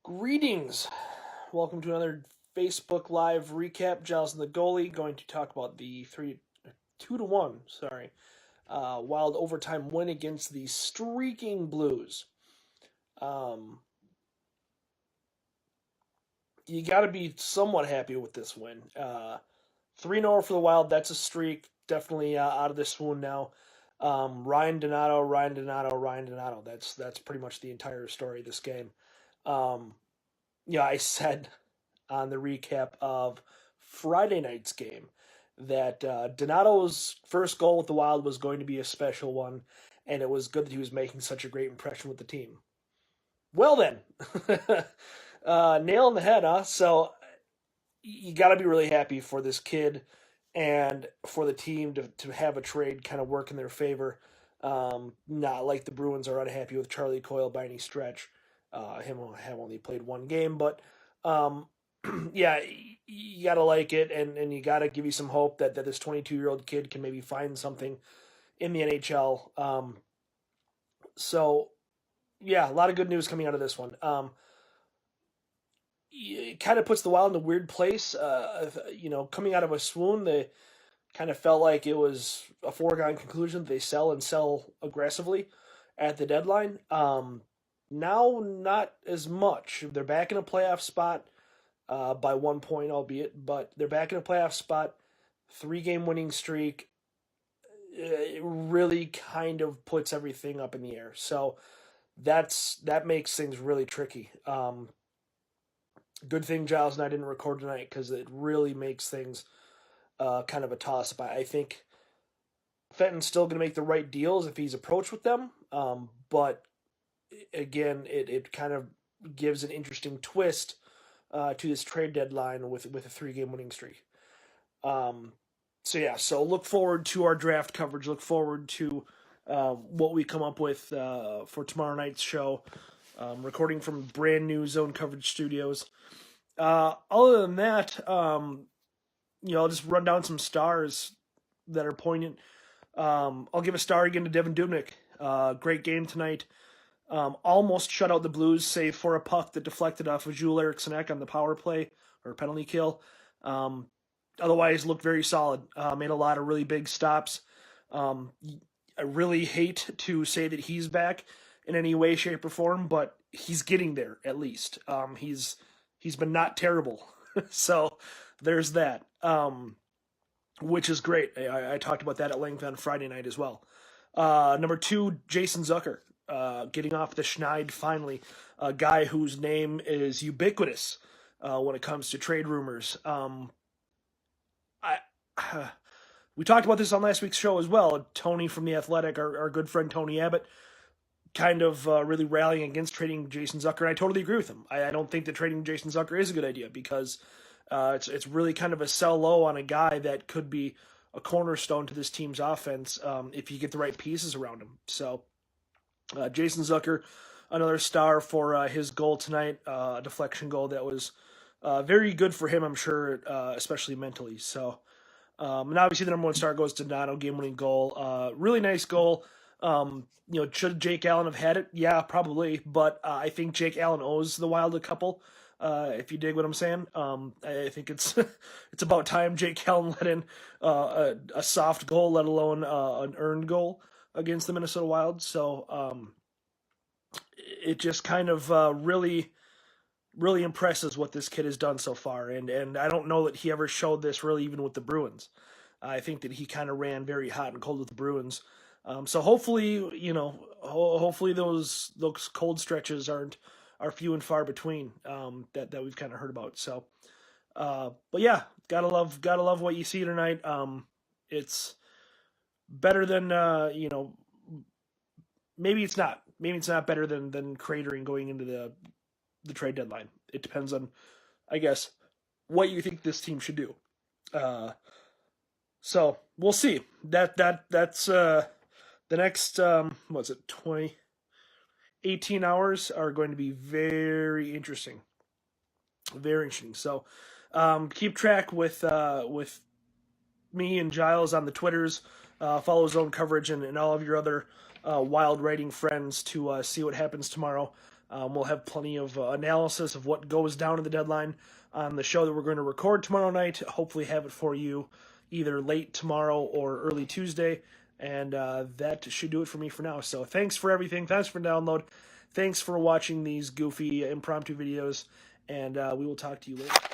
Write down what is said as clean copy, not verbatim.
Greetings. Welcome to another Facebook Live recap. Giles and the Goalie going to talk about the 2-1, wild overtime win against the streaking Blues. Um, you got to be somewhat happy with this win. 3-0 for the Wild. That's a streak. Definitely out of the swoon now. Ryan Donato. That's pretty much the entire story of this game. I said on the recap of Friday night's game that Donato's first goal with the Wild was going to be a special one, and it was good that he was making such a great impression with the team. Well then, nail on the head, huh? So you got to be really happy for this kid and for the team to have a trade kind of work in their favor. Not like the Bruins are unhappy with Charlie Coyle by any stretch. Him have only played one game, but yeah, you gotta like it, and you gotta give you some hope that this 22-year-old kid can maybe find something in the NHL. So yeah, a lot of good news coming out of this one. It kind of puts the Wild in a weird place. Coming out of a swoon, they kind of felt like it was a foregone conclusion. They sell aggressively at the deadline. Now, not as much. They're back in a playoff spot by 1 point, albeit, but they're back in a playoff spot. 3-game winning streak. It really kind of puts everything up in the air. So that makes things really tricky. Good thing Giles and I didn't record tonight because it really makes things kind of a toss-up. I think Fenton's still going to make the right deals if he's approached with them, but again, it kind of gives an interesting twist to this trade deadline with a 3-game winning streak. So look forward to our draft coverage. Look forward to what we come up with for tomorrow night's show. Recording from brand new Zone Coverage Studios. Other than that, I'll just run down some stars that are poignant. I'll give a star again to Devin Dubnyk. Great game tonight. Almost shut out the Blues, save for a puck that deflected off of Jules Eriksson on the power play or penalty kill. Otherwise, looked very solid. Made a lot of really big stops. I really hate to say that he's back in any way, shape, or form, but he's getting there at least. He's been not terrible, so there's that, which is great. I talked about that at length on Friday night as well. Number 2, Jason Zucker, getting off the schneid finally. A guy whose name is ubiquitous when it comes to trade rumors. We talked about this on last week's show as well. Tony from The Athletic, our good friend Tony Abbott, kind of really rallying against trading Jason Zucker, and I totally agree with him. I don't think that trading Jason Zucker is a good idea because it's really kind of a sell low on a guy that could be a cornerstone to this team's offense if you get the right pieces around him. So Jason Zucker, another star for his goal tonight, a deflection goal that was very good for him, I'm sure, especially mentally. So, and obviously the number 1 star goes to Donato, game-winning goal. Really nice goal. Should Jake Allen have had it? Yeah, probably. But I think Jake Allen owes the Wild a couple. If you dig what I'm saying, I think it's it's about time Jake Allen let in a soft goal, let alone an earned goal against the Minnesota Wild. So it just kind of really impresses what this kid has done so far, and I don't know that he ever showed this really even with the Bruins. I think that he kind of ran very hot and cold with the Bruins. So hopefully, hopefully those cold stretches are few and far between that we've kind of heard about. So, but yeah, gotta love what you see tonight. It's better than maybe it's not better than cratering going into the trade deadline. It depends on, I guess, what you think this team should do. So we'll see. That's the next 18 hours are going to be very interesting. Very interesting. So keep track with me and Giles on the Twitters. Follow Zone Coverage and all of your other Wild writing friends to see what happens tomorrow. We'll have plenty of analysis of what goes down at the deadline on the show that we're going to record tomorrow night. Hopefully have it for you either late tomorrow or early Tuesday. And that should do it for me for now. So thanks for everything. Thanks for download. Thanks for watching these goofy impromptu videos. And we will talk to you later.